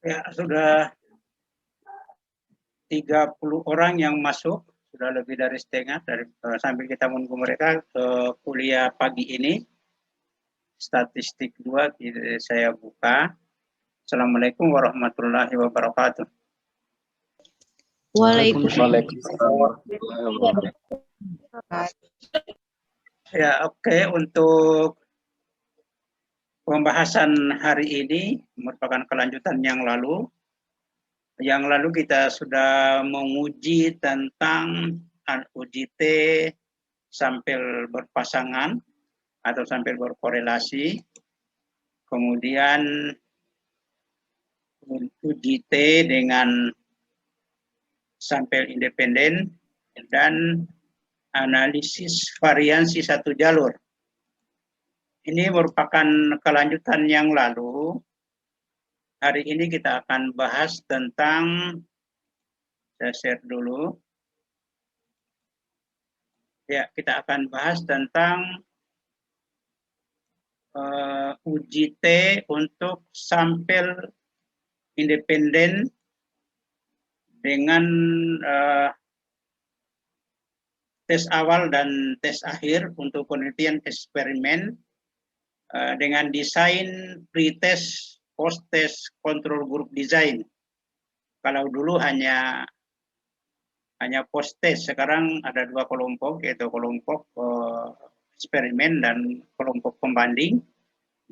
Ya, sudah 30 orang yang masuk, sudah lebih dari setengah dari sambil kita menunggu mereka ke kuliah pagi ini. Statistik 2 saya buka. Assalamualaikum warahmatullahi wabarakatuh. Waalaikumsalam. Ya, oke. Untuk pembahasan hari ini merupakan kelanjutan yang lalu. Yang lalu kita sudah menguji tentang uji T sampel berpasangan atau sampel berkorelasi. Kemudian uji T dengan sampel independen dan analisis variansi satu jalur. Ini merupakan kelanjutan yang lalu. Hari ini kita akan bahas tentang, saya share dulu. Ya, kita akan bahas tentang uji T untuk sampel independen dengan tes awal dan tes akhir untuk penelitian eksperimen dengan desain pre-test, post-test, control group design. Kalau dulu hanya post-test, sekarang ada dua kelompok, yaitu kelompok eksperimen dan kelompok pembanding,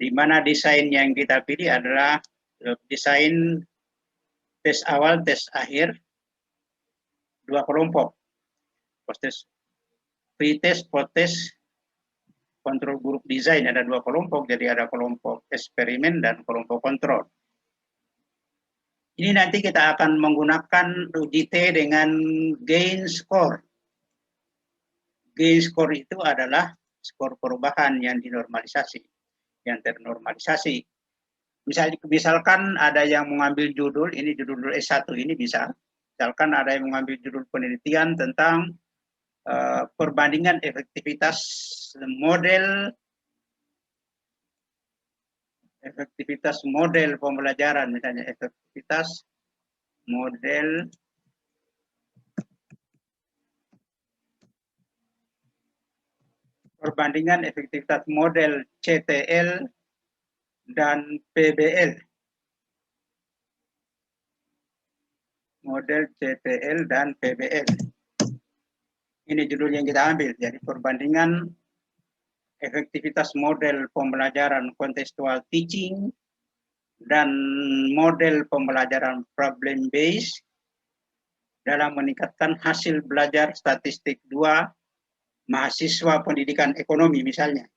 di mana desain yang kita pilih adalah desain tes awal, tes akhir, dua kelompok, post-test, pre-test, post-test, control group design, ada dua kelompok, jadi ada kelompok eksperimen dan kelompok kontrol. Ini nanti kita akan menggunakan uji T dengan gain score. Gain score itu adalah skor perubahan yang dinormalisasi, yang ternormalisasi. Misalkan ada yang mengambil judul, ini judul S1 ini bisa. Misalkan ada yang mengambil judul penelitian tentang perbandingan efektivitas model pembelajaran, misalnya efektivitas model perbandingan efektivitas model CTL dan PBL. Model CTL dan PBL. Ini judul yang kita ambil, jadi perbandingan efektivitas model pembelajaran contextual teaching dan model pembelajaran problem based dalam meningkatkan hasil belajar statistik 2 mahasiswa pendidikan ekonomi misalnya.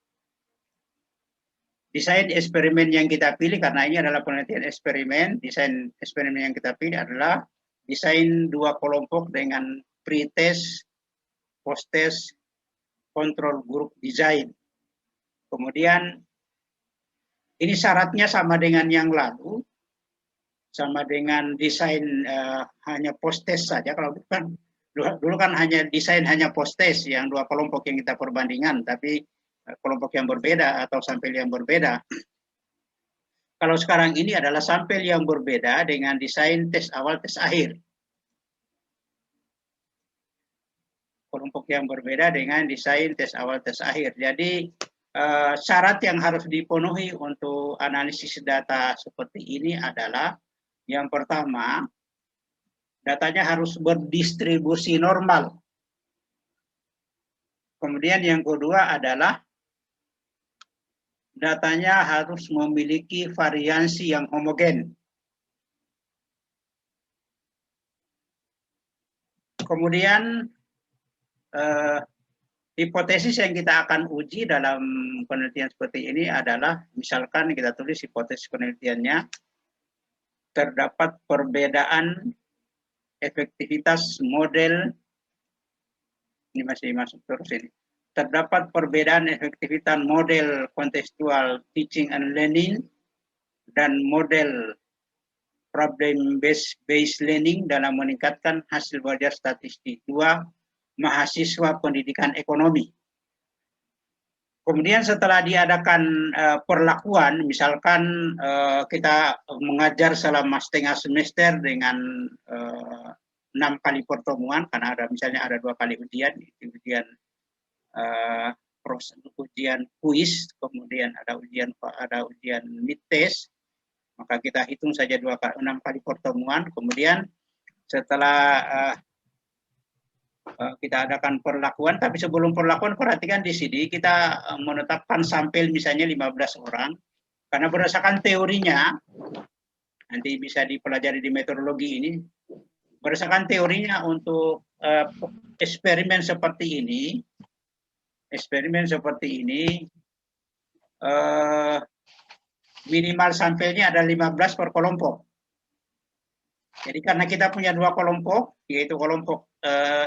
Desain eksperimen yang kita pilih, karena ini adalah penelitian eksperimen, desain eksperimen yang kita pilih adalah desain dua kelompok dengan pre-test, post-test, control group design. Kemudian ini syaratnya sama dengan yang lalu, sama dengan desain hanya post-test saja. Kalau dulu kan hanya desain hanya post-test, yang dua kelompok yang kita perbandingan, tapi kelompok yang berbeda atau sampel yang berbeda. Kalau sekarang ini adalah sampel yang berbeda dengan desain tes awal, tes akhir. Kelompok yang berbeda dengan desain tes awal, tes akhir. Jadi syarat yang harus dipenuhi untuk analisis data seperti ini adalah yang pertama, datanya harus berdistribusi normal. Kemudian yang kedua adalah datanya harus memiliki variansi yang homogen. Kemudian hipotesis yang kita akan uji dalam penelitian seperti ini adalah, misalkan kita tulis hipotesis penelitiannya, terdapat perbedaan efektivitas model, ini masih masuk terus ini, terdapat perbedaan efektivitas model contextual teaching and learning dan model problem based learning dalam meningkatkan hasil belajar statistik 2 mahasiswa pendidikan ekonomi. Kemudian setelah diadakan perlakuan, misalkan kita mengajar selama setengah semester dengan 6 kali pertemuan, karena ada misalnya ada 2 kali ujian, ujian ujian kuis, kemudian ada ujian mid test, maka kita hitung saja 6 kali pertemuan. Kemudian setelah kita adakan perlakuan, tapi sebelum perlakuan perhatikan di sini kita menetapkan sampel misalnya 15 orang, karena berdasarkan teorinya, nanti bisa dipelajari di metodologi ini, berdasarkan teorinya untuk eksperimen seperti ini, minimal sampelnya ada 15 per kelompok. Jadi karena kita punya 2 kelompok, yaitu kelompok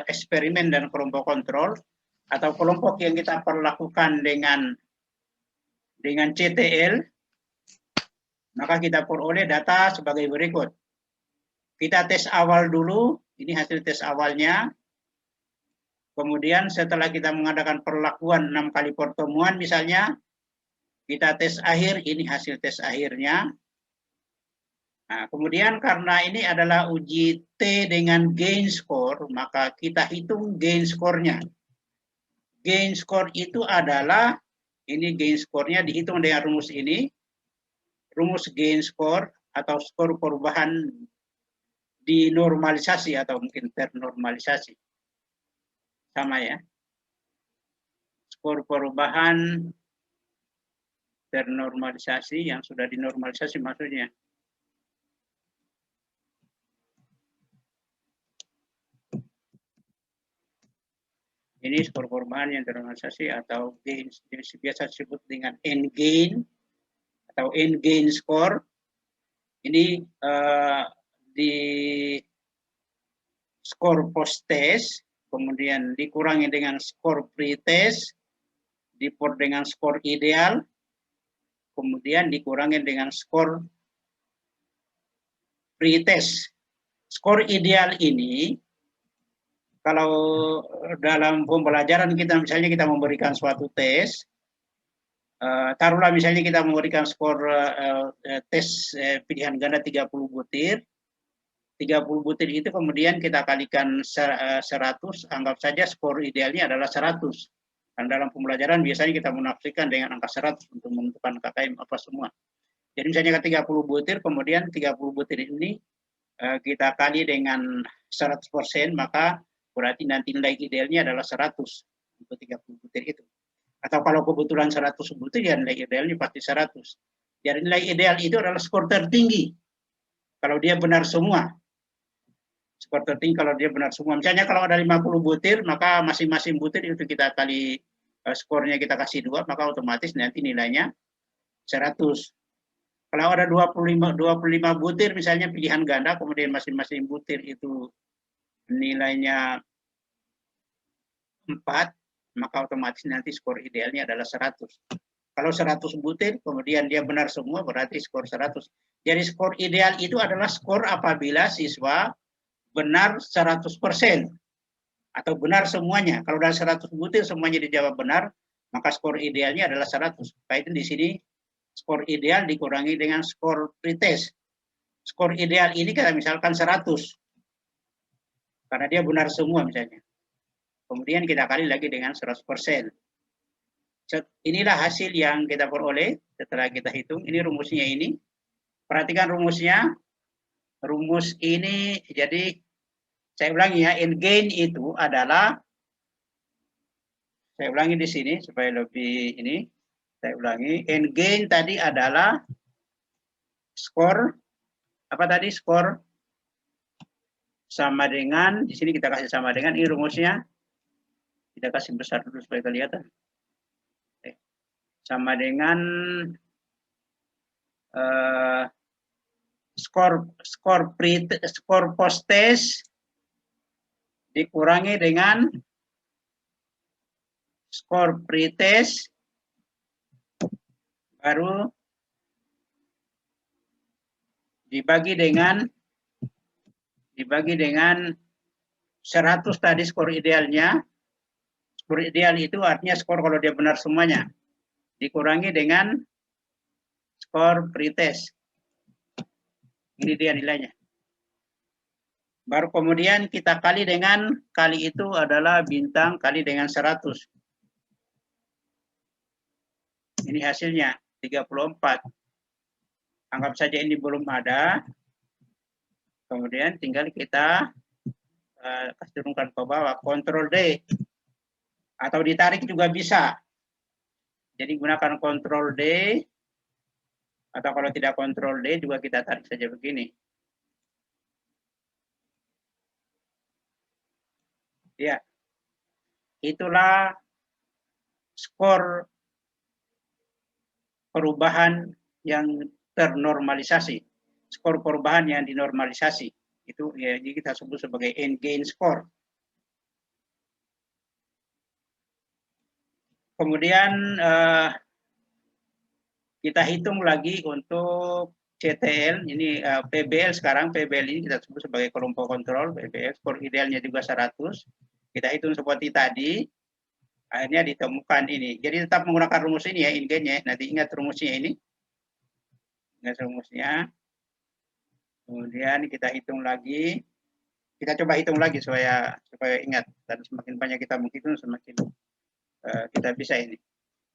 eksperimen dan kelompok kontrol, atau kelompok yang kita perlakukan dengan CTL, maka kita peroleh data sebagai berikut. Kita tes awal dulu, ini hasil tes awalnya. Kemudian setelah kita mengadakan perlakuan 6 kali pertemuan misalnya, kita tes akhir, ini hasil tes akhirnya. Nah, kemudian karena ini adalah uji T dengan gain score, maka kita hitung gain score-nya. Gain score itu adalah, ini gain score-nya dihitung dengan rumus ini, rumus gain score atau skor perubahan dinormalisasi atau mungkin ternormalisasi. Sama ya. Skor perubahan ternormalisasi yang sudah dinormalisasi maksudnya. Ini skor perubahan yang ternormalisasi atau gain, biasa disebut dengan end gain atau end gain score. Ini di skor post test, kemudian dikurangi dengan skor pre-test, dipor dengan skor ideal, kemudian dikurangi dengan skor pre-test. Skor ideal ini, kalau dalam pembelajaran kita, misalnya kita memberikan suatu tes, taruhlah misalnya kita memberikan skor tes pilihan ganda 30 butir, 30 butir itu kemudian kita kalikan 100, anggap saja skor idealnya adalah 100. Dan dalam pembelajaran biasanya kita menafsirkan dengan angka 100 untuk menentukan KKM apa semua. Jadi misalnya 30 butir, kemudian 30 butir ini kita kali dengan 100%, maka berarti nanti nilai idealnya adalah 100 untuk 30 butir itu. Atau kalau kebetulan 100 butir, ya nilai idealnya pasti 100. Jadi nilai ideal itu adalah skor tertinggi kalau dia benar semua. Skor tertinggi kalau dia benar semua. Misalnya kalau ada 50 butir, maka masing-masing butir itu kita kali skornya kita kasih 2, maka otomatis nanti nilainya 100. Kalau ada 25 butir misalnya pilihan ganda, kemudian masing-masing butir itu nilainya 4, maka otomatis nanti skor idealnya adalah 100. Kalau 100 butir, kemudian dia benar semua, berarti skor 100. Jadi skor ideal itu adalah skor apabila siswa benar 100%. Atau benar semuanya. Kalau dari 100 butir semuanya dijawab benar, maka skor idealnya adalah 100. Maka itu di sini skor ideal dikurangi dengan skor pretest. Skor ideal ini kita misalkan 100. Karena dia benar semua misalnya. Kemudian kita kali lagi dengan 100%. Inilah hasil yang kita peroleh setelah kita hitung. Ini rumusnya ini. Perhatikan rumusnya. Rumus ini, jadi saya ulangi ya, end gain itu adalah, saya ulangi di sini supaya lebih ini, saya ulangi, end gain tadi adalah skor, apa tadi, skor sama dengan, di sini kita kasih sama dengan, ini rumusnya, kita kasih besar dulu supaya kelihatan. Sama dengan skor post test dikurangi dengan skor pre-test, baru dibagi dengan 100 tadi skor idealnya. Skor ideal itu artinya skor kalau dia benar semuanya. dikurangi dengan skor pretest. Ini dia nilainya. Baru kemudian kita kali dengan, kali itu adalah bintang kali dengan 100. Ini hasilnya 34. Anggap saja ini belum ada. Kemudian tinggal kita turunkan ke bawah, Ctrl D. Atau ditarik juga bisa. Jadi gunakan Ctrl D. Atau kalau tidak Ctrl D juga kita tarik saja begini. Ya, itulah skor perubahan yang ternormalisasi, skor perubahan yang dinormalisasi. Itu ya, jadi kita sebut sebagai end gain score. Kemudian kita hitung lagi untuk CTL, ini PBL sekarang, PBL ini kita sebut sebagai kelompok kontrol, PBL, skor idealnya juga 100. Kita hitung seperti tadi, akhirnya ditemukan ini. Jadi tetap menggunakan rumus ini ya, in-gainnya. Nanti ingat rumusnya ini. Ingat rumusnya. Kemudian kita hitung lagi. Kita coba hitung lagi supaya ingat. Dan semakin banyak kita menghitung, semakin kita bisa ini.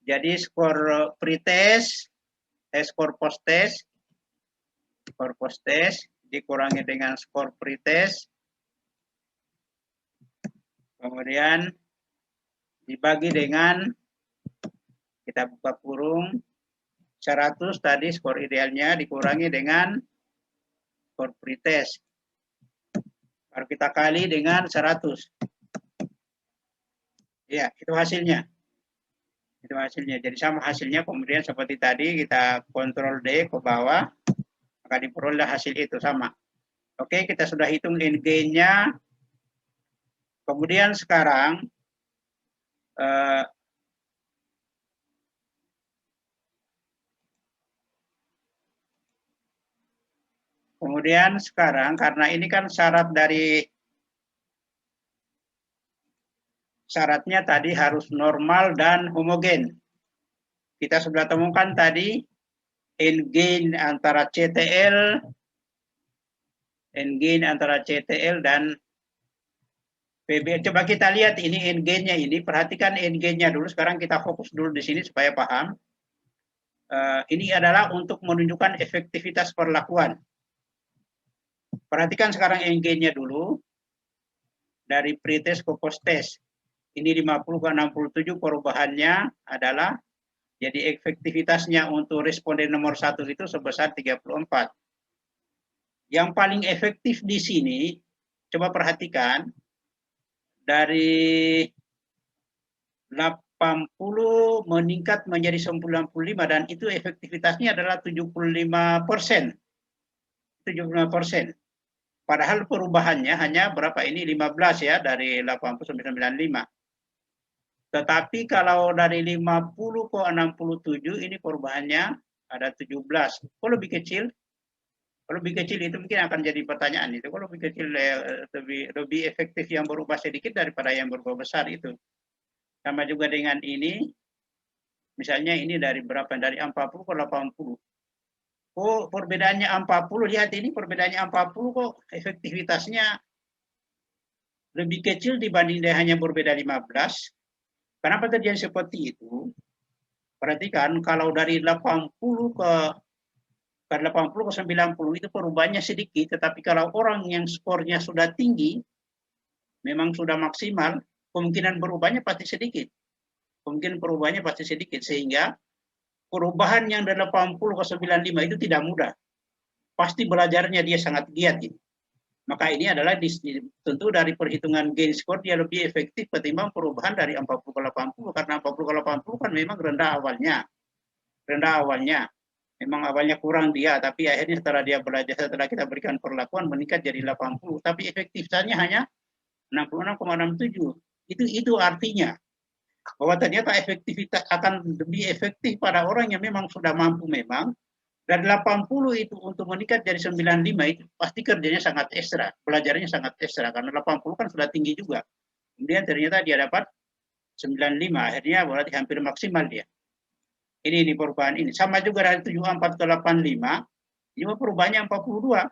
Jadi skor pretest, skor post-test, skor post-test dikurangi dengan skor pretest. Kemudian dibagi dengan, kita buka kurung, 100 tadi skor idealnya dikurangi dengan skor pretest. Baru kita kali dengan 100. Ya, itu hasilnya. Itu hasilnya. Jadi sama hasilnya, kemudian seperti tadi kita Ctrl D ke bawah, maka diperoleh hasil itu sama. Oke, kita sudah hitung end gain-nya. Kemudian sekarang karena ini kan syaratnya tadi harus normal dan homogen. Kita sudah temukan tadi end gain antara CTL dan PBL. Coba kita lihat ini end gain-nya ini. Perhatikan end gain-nya dulu. Sekarang kita fokus dulu di sini supaya paham. Ini adalah untuk menunjukkan efektivitas perlakuan. Perhatikan sekarang end gain-nya dulu. Dari pretest ke post-test. Ini 50 ke 67 perubahannya adalah, jadi efektivitasnya untuk responden nomor 1 itu sebesar 34. Yang paling efektif di sini, coba perhatikan, dari 80 meningkat menjadi 95 dan itu efektivitasnya adalah 75%. 75%. Padahal perubahannya hanya berapa ini? 15 ya, dari 80 sampai 95. Tetapi kalau dari 50 ke 67 ini perubahannya ada 17. Kok lebih kecil? Kalau lebih kecil itu mungkin akan jadi pertanyaan itu. Kalau lebih kecil lebih efektif yang berubah sedikit daripada yang berubah besar itu. Sama juga dengan ini. Misalnya ini dari berapa? Dari 40 ke 80. Oh, perbedaannya 40. Lihat ini perbedaannya 40 kok efektivitasnya lebih kecil dibanding hanya berbeda 15. Kenapa terjadi seperti itu? Perhatikan kalau dari 80 ke 90 itu perubahannya sedikit, tetapi kalau orang yang skornya sudah tinggi, memang sudah maksimal, kemungkinan berubahnya pasti sedikit. Kemungkinan perubahannya pasti sedikit, sehingga perubahan yang dari 80 ke 95 itu tidak mudah. Pasti belajarnya dia sangat giat. Maka ini adalah tentu dari perhitungan gain score dia lebih efektif ketimbang perubahan dari 40 ke 80, karena 40 ke 80 kan memang rendah awalnya. Memang awalnya kurang dia, tapi akhirnya setelah dia belajar, setelah kita berikan perlakuan meningkat jadi 80, tapi efektivitasnya hanya 66,67. Itu artinya bahwa ternyata efektivitas akan lebih efektif pada orang yang memang sudah mampu memang. Dari 80 itu untuk meningkat jadi 95 itu pasti kerjanya sangat ekstra, belajarnya sangat ekstra, karena 80 kan sudah tinggi juga. Kemudian ternyata dia dapat 95, akhirnya berarti hampir maksimal dia. Ini perubahan ini. Sama juga dari 74 ke 85, ini perubahannya 42.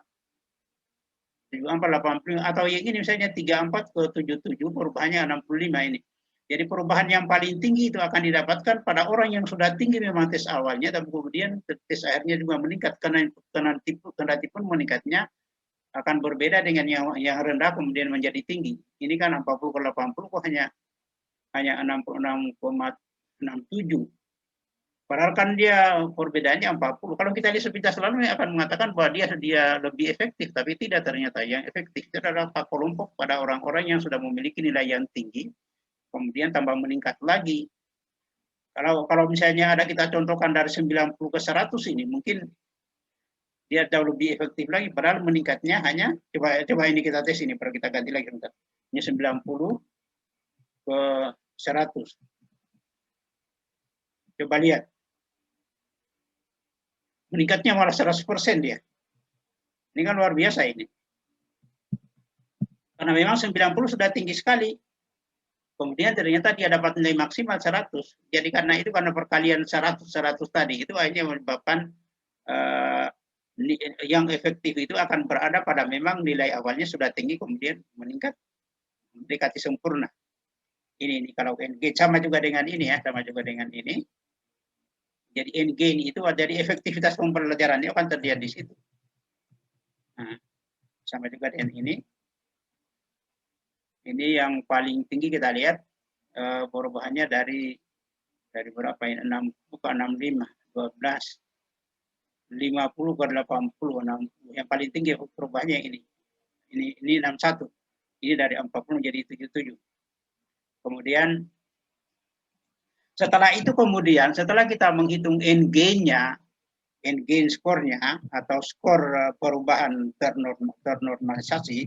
74, 85, atau yang ini misalnya 34 ke 77, perubahannya 65 ini. Jadi perubahan yang paling tinggi itu akan didapatkan pada orang yang sudah tinggi memang tes awalnya, tapi kemudian tes akhirnya juga meningkat, karena kendati pun meningkatnya akan berbeda dengan yang rendah kemudian menjadi tinggi. Ini kan 40 ke 80 kok hanya 66,67. Padahal kan dia perbedaannya 40. Kalau kita lihat sepintas lalu akan mengatakan bahwa dia lebih efektif, tapi tidak, ternyata. Yang efektif itu adalah kelompok pada orang-orang yang sudah memiliki nilai yang tinggi, kemudian tambah meningkat lagi. Kalau misalnya ada kita contohkan dari 90 ke 100 ini, mungkin dia jauh lebih efektif lagi, padahal meningkatnya hanya, coba ini kita tes ini, baru kita ganti lagi bentar. Ini 90 ke 100. Coba lihat. Meningkatnya malah 100% dia. Ini kan luar biasa ini. Karena memang 90 sudah tinggi sekali. Kemudian ternyata dia dapat nilai maksimal 100. Jadi karena perkalian 100 tadi, itu akhirnya menyebabkan yang efektif itu akan berada pada memang nilai awalnya sudah tinggi, kemudian meningkat mendekati sempurna. Ini kalau end gain sama juga dengan ini ya, sama juga dengan ini. Jadi end gain itu dari efektivitas pembelajaran itu akan terlihat di situ. Nah, sama juga dengan ini. Ini yang paling tinggi kita lihat perubahannya dari berapa ini? 65, 12, 50 ke 80, 60. Yang paling tinggi perubahannya ini. Ini 61. Ini dari 40 menjadi 77. Kemudian setelah itu setelah kita menghitung end gain-nya, end gain skornya atau skor perubahan ternormalisasi,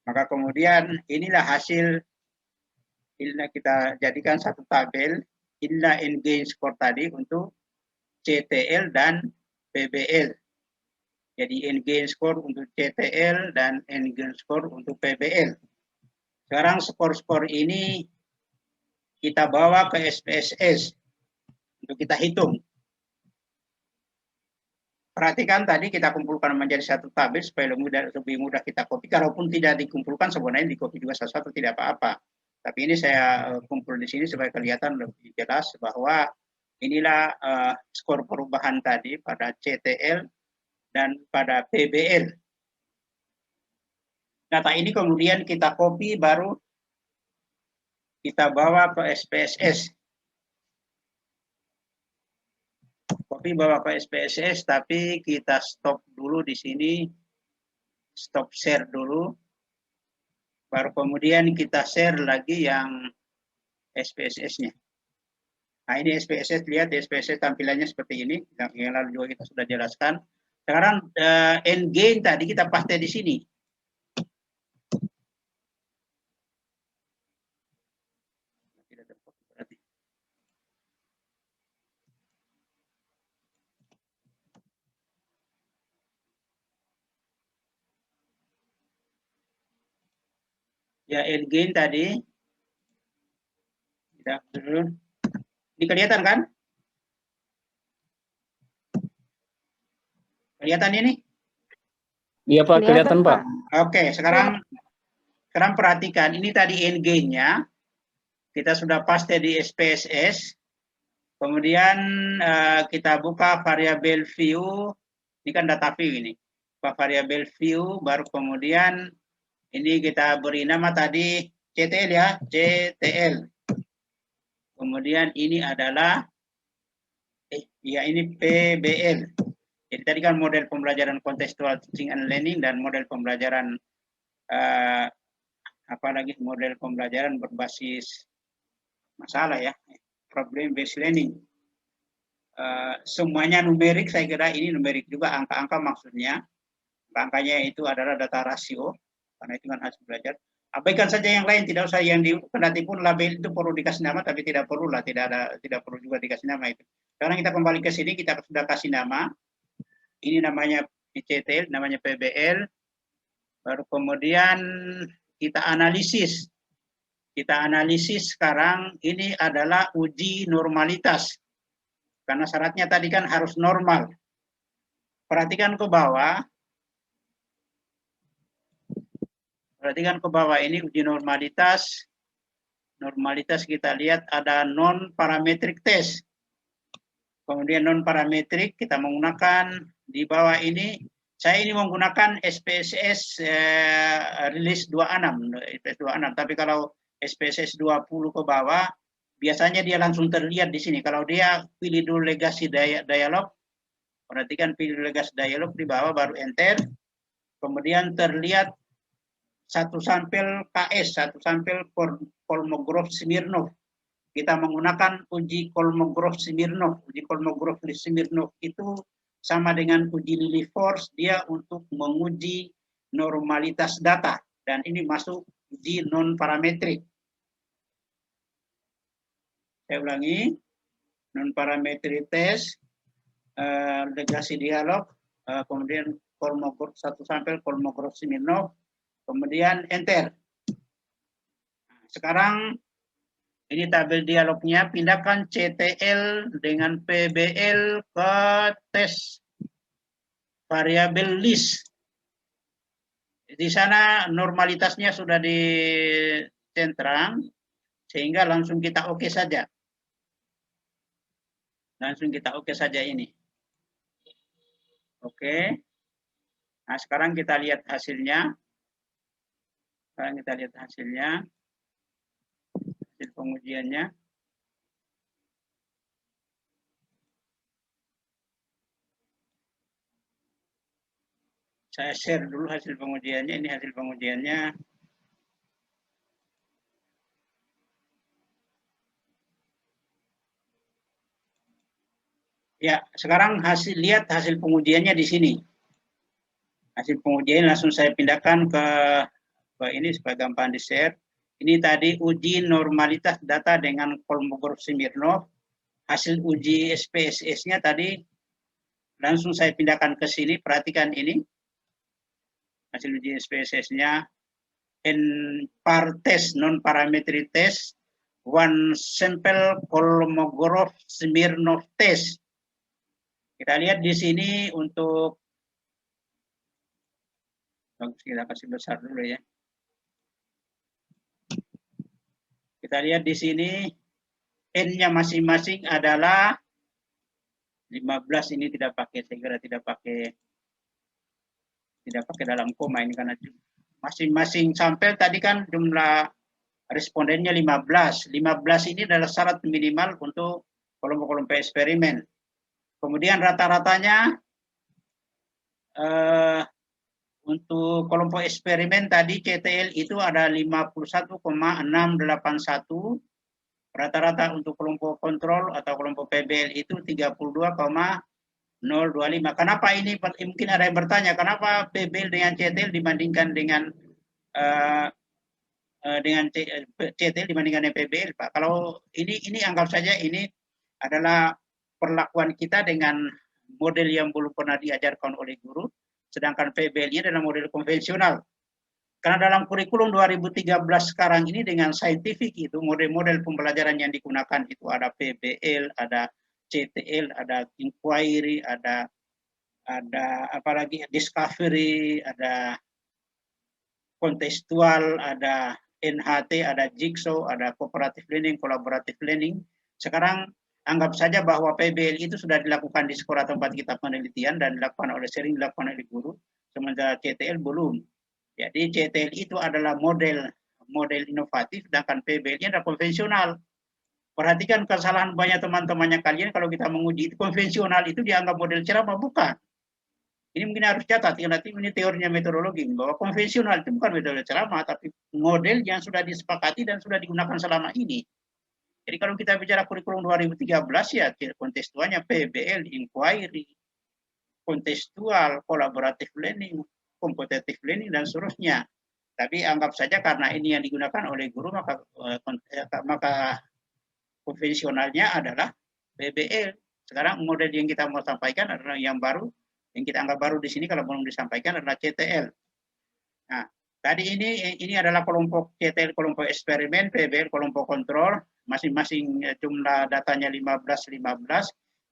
maka kemudian inilah hasil, inilah kita jadikan satu tabel, inilah end gain skor tadi untuk CTL dan PBL. Jadi end gain skor untuk CTL dan end gain skor untuk PBL. Sekarang skor-skor ini kita bawa ke SPSS untuk kita hitung. Perhatikan tadi kita kumpulkan menjadi satu tabel supaya lebih mudah kita copy. Kalaupun tidak dikumpulkan sebenarnya di copy juga satu-satu tidak apa-apa. Tapi ini saya kumpul di sini supaya kelihatan lebih jelas bahwa inilah skor perubahan tadi pada CTL dan pada PBL. Data ini kemudian kita copy, baru kita bawa ke SPSS. Copy bawa ke SPSS, tapi kita stop dulu di sini, stop share dulu, baru kemudian kita share lagi yang SPSS-nya. Nah ini SPSS, lihat SPSS tampilannya seperti ini, yang lalu juga kita sudah jelaskan. Sekarang end gain tadi kita paste di sini. Ya, end gain tadi. Ini kelihatan kan? Kelihatan ini? Iya Pak, kelihatan Pak. Oke, sekarang perhatikan. Ini tadi end gain-nya. Kita sudah paste di SPSS. Kemudian kita buka variabel view. Ini kan data view ini. Buka variabel view, baru kemudian ini kita beri nama tadi CTL ya, CTL. Kemudian ini adalah ini PBL. Jadi tadi kan model pembelajaran contextual teaching and learning dan model pembelajaran model pembelajaran berbasis masalah ya, problem based learning. Semuanya numerik, saya kira ini numerik juga, angka-angka maksudnya. Angkanya itu adalah data rasio, karena itu kan hasil belajar. Abaikan saja yang lain, tidak usah yang kendati pun label itu perlu dikasih nama, tapi tidak perlu lah, tidak perlu juga dikasih nama itu. Sekarang kita kembali ke sini, kita sudah kasih nama. Ini namanya PCTL, namanya PBL. Baru kemudian kita analisis. Kita analisis sekarang ini adalah uji normalitas. Karena syaratnya tadi kan harus normal. Perhatikan ke bawah. Perhatikan ke bawah ini uji normalitas. Normalitas kita lihat ada non-parametric test. Kemudian non-parametrik kita menggunakan di bawah ini, saya ini menggunakan SPSS rilis 26, SPSS 26. Tapi kalau SPSS 20 ke bawah, biasanya dia langsung terlihat di sini. Kalau dia pilih dulu legasi dialog, perhatikan pilih legasi dialog di bawah, baru enter. Kemudian terlihat satu sampel KS, satu sampel Kolmogorov-Smirnov. Kita menggunakan uji Kolmogorov-Smirnov. Uji Kolmogorov-Smirnov itu sama dengan uji Lily-Force, dia untuk menguji normalitas data. Dan ini masuk uji non-parametrik. Saya ulangi, non-parametrik test, legasi dialog, kemudian satu sampel Kolmogorov-Smirnov, kemudian enter. Sekarang ini tabel dialognya, pindahkan CTL dengan PBL ke tes variabel list. Di sana normalitasnya sudah dicentrang, sehingga langsung kita oke saja. Langsung kita oke saja ini. Oke. Nah, sekarang kita lihat hasilnya. Sekarang kita lihat hasilnya. Hasil pengujiannya. Saya share dulu hasil pengujiannya. Ini hasil pengujiannya. Ya, sekarang lihat hasil pengujiannya di sini. Hasil pengujian langsung saya pindahkan ke ini supaya gampang di-share. Ini tadi uji normalitas data dengan Kolmogorov-Smirnov. Hasil uji SPSS-nya tadi langsung saya pindahkan ke sini. Perhatikan ini. Hasil uji SPSS-nya. Par test, non-parametric test. One sample Kolmogorov-Smirnov test. Kita lihat di sini untuk, kita kasih besar dulu ya. Kita lihat di sini N-nya masing-masing adalah 15. Ini tidak pakai, saya kira tidak pakai dalam koma ini karena masing-masing sampel tadi kan jumlah respondennya 15. 15 ini adalah syarat minimal untuk kelompok-kelompok eksperimen. Kemudian rata-ratanya untuk kelompok eksperimen tadi CTL itu ada 51,681. Rata-rata untuk kelompok kontrol atau kelompok PBL itu 32,025. Kenapa ini? Mungkin ada yang bertanya, kenapa PBL dengan CTL dibandingkan dengan CTL dibandingkan dengan PBL, Pak? Kalau ini anggap saja ini adalah perlakuan kita dengan model yang belum pernah diajarkan oleh guru, sedangkan PBL-nya adalah model konvensional. Karena dalam kurikulum 2013 sekarang ini dengan saintifik itu model-model pembelajaran yang digunakan itu ada PBL, ada CTL, ada inquiry, ada apalagi discovery, ada kontekstual, ada NHT, ada jigsaw, ada cooperative learning, collaborative learning. Sekarang anggap saja bahwa PBL itu sudah dilakukan di sekolah tempat kita penelitian dan sering dilakukan oleh guru, sementara CTL belum. Jadi CTL itu adalah model inovatif, sedangkan PBL-nya adalah konvensional. Perhatikan kesalahan banyak teman-temannya kalian kalau kita menguji itu konvensional itu dianggap model ceramah, bukan. Ini mungkin harus catat, nanti ini teorinya metodologi, bahwa konvensional itu bukan metode ceramah, tapi model yang sudah disepakati dan sudah digunakan selama ini. Jadi kalau kita bicara kurikulum 2013 ya kontekstualnya PBL, inquiry, kontekstual, collaborative learning, competitive learning dan seterusnya. Tapi anggap saja karena ini yang digunakan oleh guru maka konvensionalnya adalah PBL. Sekarang model yang kita mau sampaikan adalah yang baru, yang kita anggap baru di sini kalau belum disampaikan adalah CTL. Nah, tadi ini adalah kelompok CTL, kelompok eksperimen, PBL, kelompok kontrol. Masing-masing jumlah datanya 15.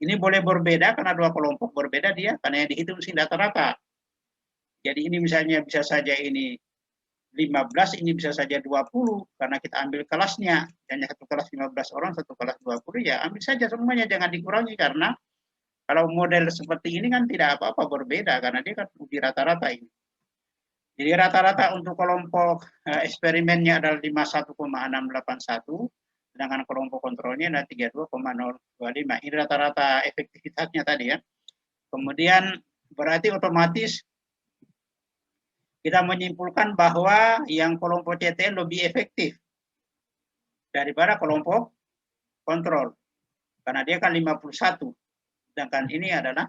Ini boleh berbeda karena dua kelompok berbeda dia, karena yang dihitung sih rata-rata. Jadi ini misalnya bisa saja ini 15, ini bisa saja 20, karena kita ambil kelasnya. Hanya satu kelas 15 orang, satu kelas 20, ya ambil saja semuanya, jangan dikurangi, karena kalau model seperti ini kan tidak apa-apa berbeda, karena dia kan uji rata-rata ini. Jadi rata-rata untuk kelompok eksperimennya adalah 51,681, sedangkan kelompok kontrolnya adalah 32,025. Ini rata-rata efektivitasnya tadi ya. Kemudian berarti otomatis kita menyimpulkan bahwa yang kelompok CTL lebih efektif daripada kelompok kontrol. Karena dia kan 51, sedangkan ini adalah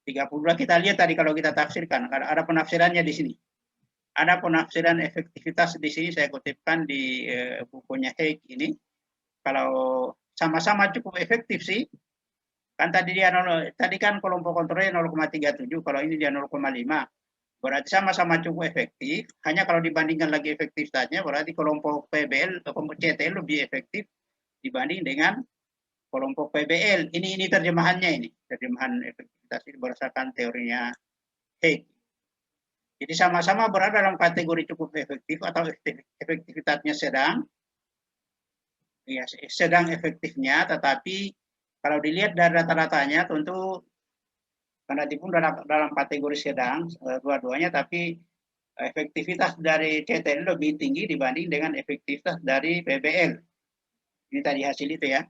32. Kita lihat tadi kalau kita tafsirkan, ada penafsirannya di sini. Ada penafsiran efektivitas di sini, saya kutipkan di bukunya Haig ini. Kalau sama-sama cukup efektif sih, kan tadi dia tadi kan kelompok kontrolnya 0,37, kalau ini dia 0,5, berarti sama-sama cukup efektif. Hanya kalau dibandingkan lagi efektivitasnya, berarti kelompok PBL atau kelompok CTL lebih efektif dibanding dengan kelompok PBL. Ini terjemahannya, ini terjemahan efektivitas ini berdasarkan teorinya Haig. Jadi sama-sama berada dalam kategori cukup efektif atau efektivitasnya sedang, ya sedang efektifnya, tetapi kalau dilihat dari rata-ratanya tentu karena pun dalam kategori sedang dua-duanya, tapi efektivitas dari CTL lebih tinggi dibanding dengan efektivitas dari PBL. Ini tadi hasil itu ya.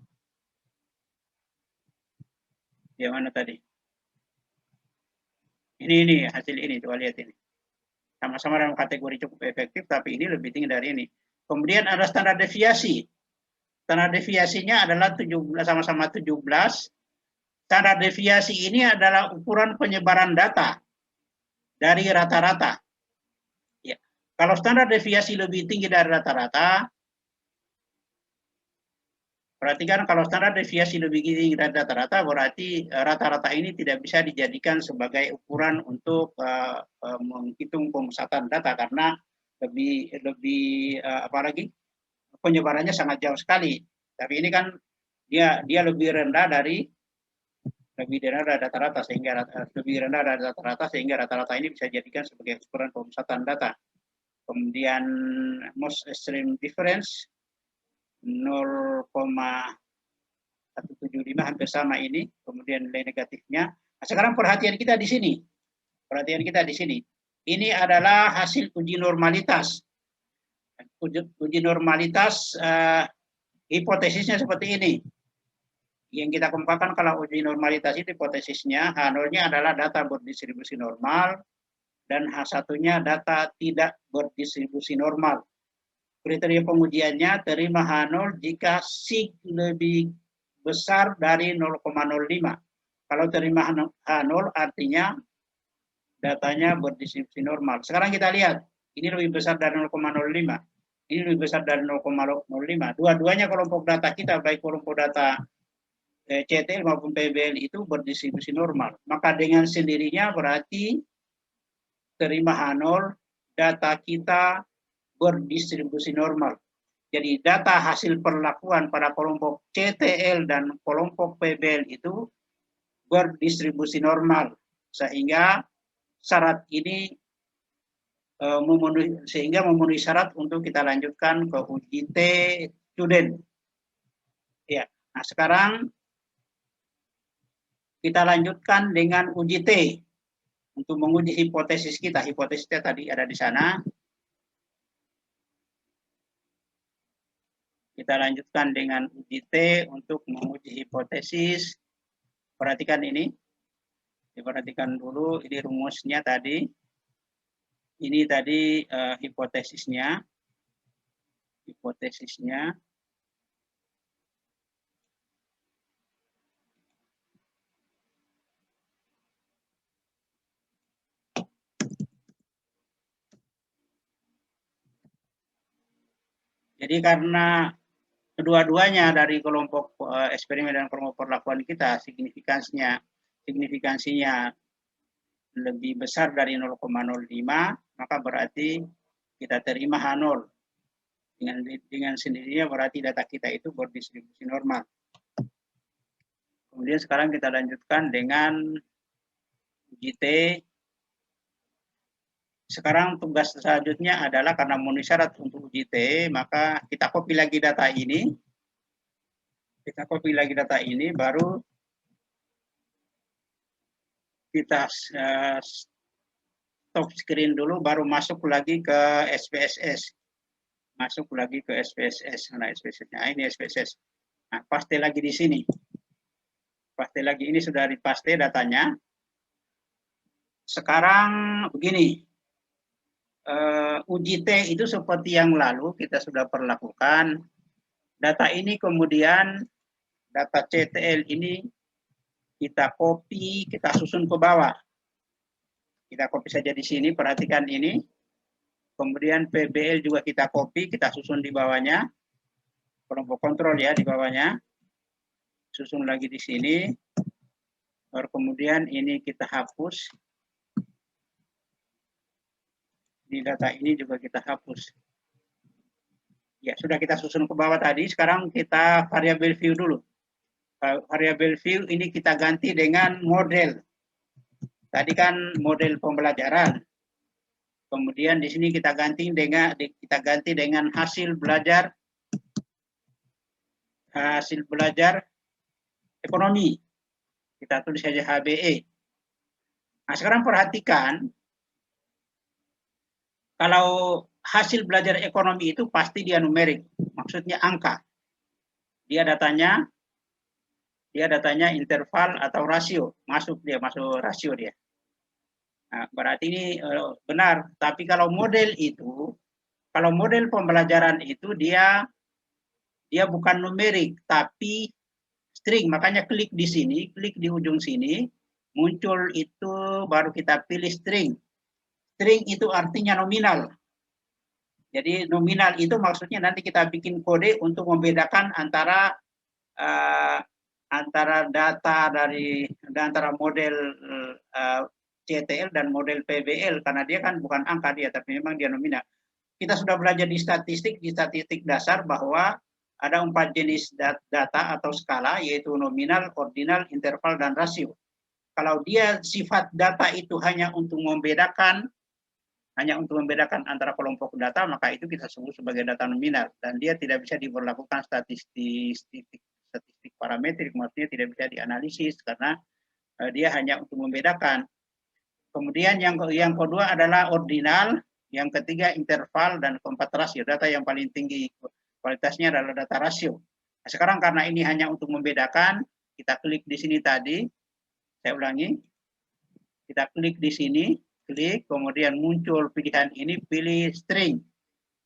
Yang mana tadi? Ini hasil ini, coba lihat ini. Sama-sama dalam kategori cukup efektif, tapi ini lebih tinggi dari ini. Kemudian ada standar deviasi. Standar deviasinya adalah 17, sama-sama 17. Standar deviasi ini adalah ukuran penyebaran data dari rata-rata. Ya. Kalau standar deviasi lebih tinggi dari rata-rata, berarti kan kalau standar deviasi lebih tinggi dari rata-rata, berarti rata-rata ini tidak bisa dijadikan sebagai ukuran untuk menghitung pemusatan data, karena lebih apalagi penyebarannya sangat jauh sekali. Tapi ini kan dia lebih rendah dari rata-rata, sehingga lebih rendah dari rata-rata, sehingga rata-rata ini bisa dijadikan sebagai ukuran pemusatan data. Kemudian most extreme difference 0,175, hampir sama ini. Kemudian nilai negatifnya. Nah, sekarang perhatian kita di sini. Perhatian kita di sini. Ini adalah hasil uji normalitas. Uji normalitas hipotesisnya seperti ini. Yang kita kemukakan kalau uji normalitas itu hipotesisnya H0-nya adalah data berdistribusi normal dan H1-nya data tidak berdistribusi normal. Kriteria pengujiannya terima H0 jika sig lebih besar dari 0,05. Kalau terima H0 artinya datanya berdistribusi normal. Sekarang kita lihat, ini lebih besar dari 0,05. Ini lebih besar dari 0,05. Dua-duanya kelompok data kita, baik kelompok data CTL maupun PBL itu berdistribusi normal. Maka dengan sendirinya berarti terima H0, data kita berdistribusi normal. Jadi data hasil perlakuan pada kelompok CTL dan kelompok PBL itu berdistribusi normal, sehingga syarat ini memenuhi syarat untuk kita lanjutkan ke uji T student. Ya, nah sekarang kita lanjutkan dengan uji T untuk menguji hipotesis kita. Hipotesisnya tadi ada di sana. Kita lanjutkan dengan uji T untuk menguji hipotesis. Perhatikan ini. Diperhatikan dulu, ini rumusnya tadi. Ini tadi hipotesisnya. Hipotesisnya. Jadi karena kedua-duanya dari kelompok eksperimen dan kelompok perlakuan kita signifikansinya lebih besar dari 0,05, maka berarti kita terima H0. Dengan sendirinya berarti data kita itu berdistribusi normal. Kemudian sekarang kita lanjutkan dengan uji T. Sekarang tugas selanjutnya adalah karena memenuhi syarat untuk uji T, maka kita copy lagi data ini. Kita copy lagi data ini, baru kita stop screen dulu, baru masuk lagi ke SPSS. Masuk lagi ke SPSS. Nah, SPSS. Nah, ini SPSS. Nah, paste lagi di sini. Paste lagi, ini sudah dipaste datanya. Sekarang begini, uji T itu seperti yang lalu kita sudah perlakukan. Data ini kemudian, data CTL ini kita copy, kita susun ke bawah. Kita copy saja di sini, perhatikan ini. Kemudian PBL juga kita copy, kita susun di bawahnya. Kelompok kontrol ya di bawahnya. Susun lagi di sini. Baru kemudian ini kita hapus. Di data ini juga kita hapus. Ya, sudah kita susun ke bawah tadi. Sekarang kita variabel view dulu. Variabel view ini kita ganti dengan model. Tadi kan model pembelajaran. Kemudian di sini kita ganti dengan hasil belajar ekonomi. Kita tulis saja HBE. Nah, sekarang perhatikan, kalau hasil belajar ekonomi itu pasti dia numerik, maksudnya angka. Dia datanya interval atau rasio, masuk rasio dia. Nah, berarti ini benar. Tapi kalau model pembelajaran itu dia bukan numerik, tapi string. Makanya klik di sini, klik di ujung sini, muncul itu baru kita pilih string. String itu artinya nominal. Jadi nominal itu maksudnya nanti kita bikin kode untuk membedakan antara antara model CTL dan model PBL, karena dia kan bukan angka dia, tapi memang dia nominal. Kita sudah belajar di statistik dasar bahwa ada 4 jenis data atau skala, yaitu nominal, ordinal, interval, dan rasio. Kalau dia sifat data itu hanya untuk membedakan antara kelompok data, maka itu kita sebut sebagai data nominal, dan dia tidak bisa diberlakukan statistik parametrik, maksudnya tidak bisa dianalisis karena dia hanya untuk membedakan. Kemudian yang kedua adalah ordinal, yang ketiga interval, dan keempat rasio. Data yang paling tinggi kualitasnya adalah data rasio. Nah, sekarang karena ini hanya untuk membedakan, kita klik di sini tadi. Saya ulangi. Kita klik di sini, klik, kemudian muncul pilihan ini, pilih string.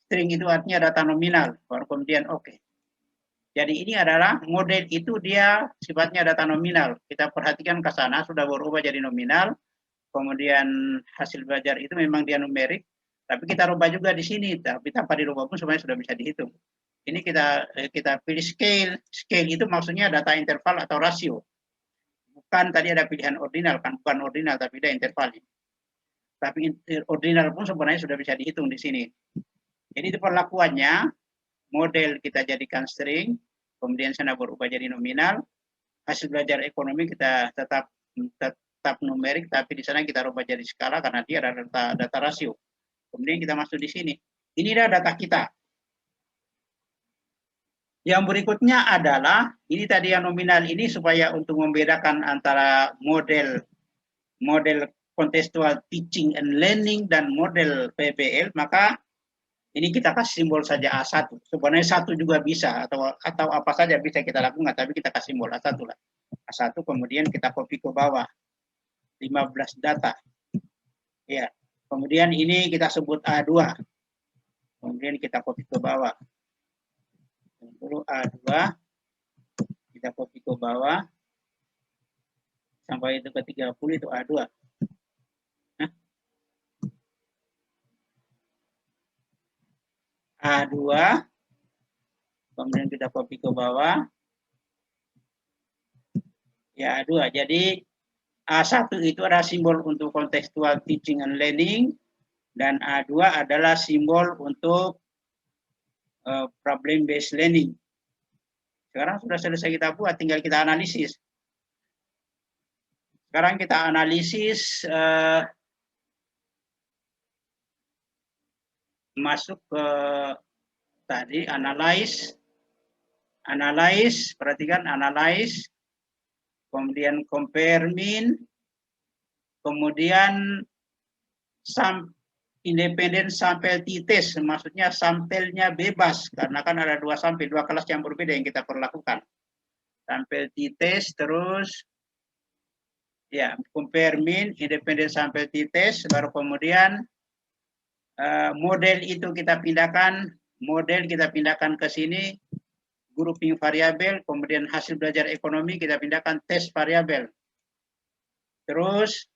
String itu artinya data nominal, baru kemudian oke. Jadi ini adalah model itu dia sifatnya data nominal. Kita perhatikan ke sana sudah berubah jadi nominal. Kemudian hasil belajar itu memang dia numerik, tapi kita rubah juga di sini, tapi tanpa dirubah pun semuanya sudah bisa dihitung. Ini kita pilih scale. Scale itu maksudnya data interval atau rasio. Bukan tadi ada pilihan ordinal, kan bukan ordinal, tapi ada interval. Tapi ordinal pun sebenarnya sudah bisa dihitung di sini. Jadi itu perlakuannya, model kita jadikan string, kemudian sana berubah jadi nominal. Hasil belajar ekonomi kita tetap numerik, tapi di sana kita rubah jadi skala karena dia ada data rasio. Kemudian kita masuk di sini. Ini adalah data kita. Yang berikutnya adalah, ini tadi yang nominal ini supaya untuk membedakan antara model contextual teaching and learning dan model PBL, maka ini kita kasih simbol saja A1. Sebenarnya 1 juga bisa, atau apa saja bisa kita lakukan, tapi kita kasih simbol A1 lah. A1, kemudian kita copy ke bawah. 15 data. Ya. Kemudian ini kita sebut A2. Kemudian kita copy ke bawah. Dulu A2, kita copy ke bawah sampai itu ke 30 itu A2. Nah. A2, kemudian kita copy ke bawah. Ya A2, jadi A1 itu adalah simbol untuk contextual teaching and learning, dan A2 adalah simbol untuk problem based learning. Sekarang sudah selesai kita buat, tinggal kita analisis. Sekarang kita analisis, masuk ke tadi analyze, perhatikan analyze, kemudian compare mean, kemudian independent sample t-test, maksudnya sampelnya bebas, karena kan ada dua kelas yang berbeda yang kita perlakukan. Sampel t-test, terus ya compare mean, independent sample t-test, baru kemudian model itu kita pindahkan ke sini, grouping variabel, kemudian hasil belajar ekonomi kita pindahkan tes variabel. Terus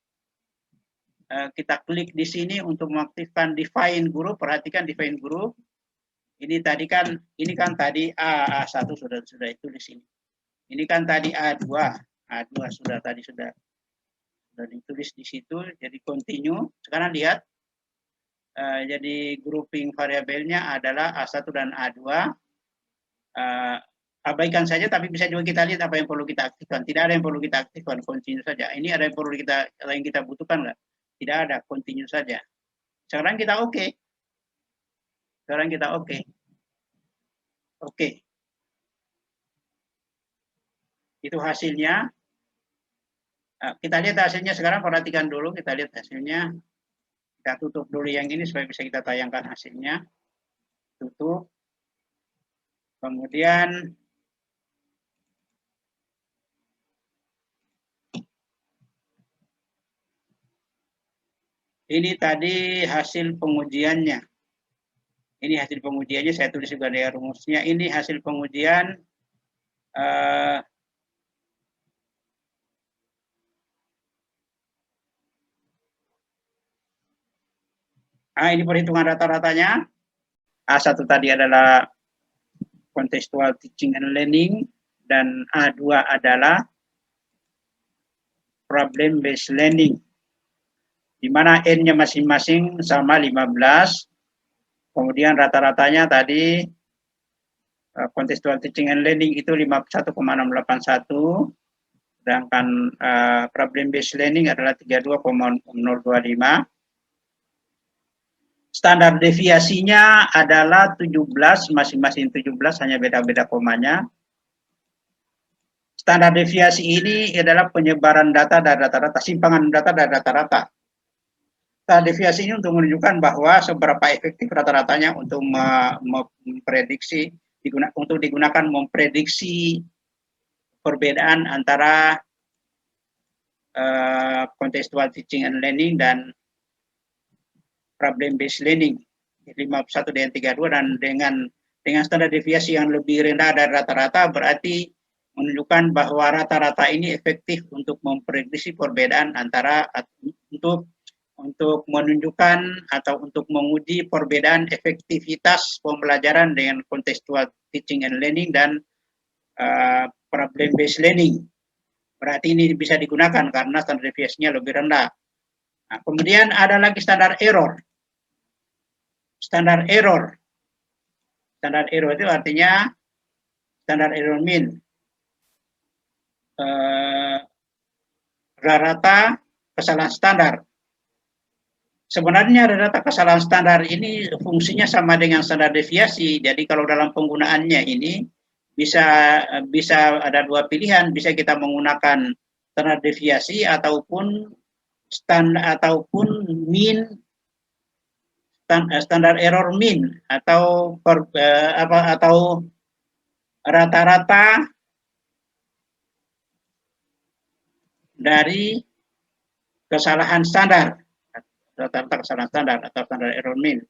kita klik di sini untuk mengaktifkan define group. Perhatikan define group. Ini kan tadi A1 sudah itu di sini. Ini kan tadi A2 sudah ditulis di situ. Jadi continue. Sekarang lihat. Jadi grouping variabelnya adalah A1 dan A2. Abaikan saja, tapi bisa juga kita lihat apa yang perlu kita aktifkan. Tidak ada yang perlu kita aktifkan, continue saja. Ini ada yang perlu kita butuhkan nggak? Tidak ada, continue saja. Sekarang kita oke. Oke. Itu hasilnya. Kita lihat hasilnya sekarang, perhatikan dulu, kita lihat hasilnya. Kita tutup dulu yang ini supaya bisa kita tayangkan hasilnya. Tutup. Kemudian ini tadi hasil pengujiannya. Ini hasil pengujiannya, saya tulis juga di rumusnya. Ini hasil pengujian ini perhitungan rata-ratanya. A1 tadi adalah contextual teaching and learning, dan A2 adalah problem based learning, di mana N-nya masing-masing sama 15. Kemudian rata-ratanya tadi contextual teaching and learning itu 51,681, sedangkan problem based learning adalah 32,025. Standar deviasinya adalah 17, masing-masing 17, hanya beda-beda komanya. Standar deviasi ini adalah penyebaran data dan rata-rata, simpangan data dan rata-rata. Standar deviasi ini untuk menunjukkan bahwa seberapa efektif rata-ratanya untuk memprediksi, digunakan memprediksi perbedaan antara contextual teaching and learning dan problem based learning 51 dengan 32, dan dengan standar deviasi yang lebih rendah dari rata-rata berarti menunjukkan bahwa rata-rata ini efektif untuk memprediksi perbedaan antara untuk menunjukkan atau untuk menguji perbedaan efektivitas pembelajaran dengan contextual teaching and learning dan problem based learning. Berarti ini bisa digunakan karena standar deviasinya lebih rendah. Nah, kemudian ada lagi standar error. Standar error itu artinya standar error mean, rata kesalahan standar. Sebenarnya rata kesalahan standar ini fungsinya sama dengan standar deviasi. Jadi kalau dalam penggunaannya ini bisa ada dua pilihan, bisa kita menggunakan standar deviasi ataupun mean, standar error mean, atau rata-rata dari kesalahan standar, atau standar error mean.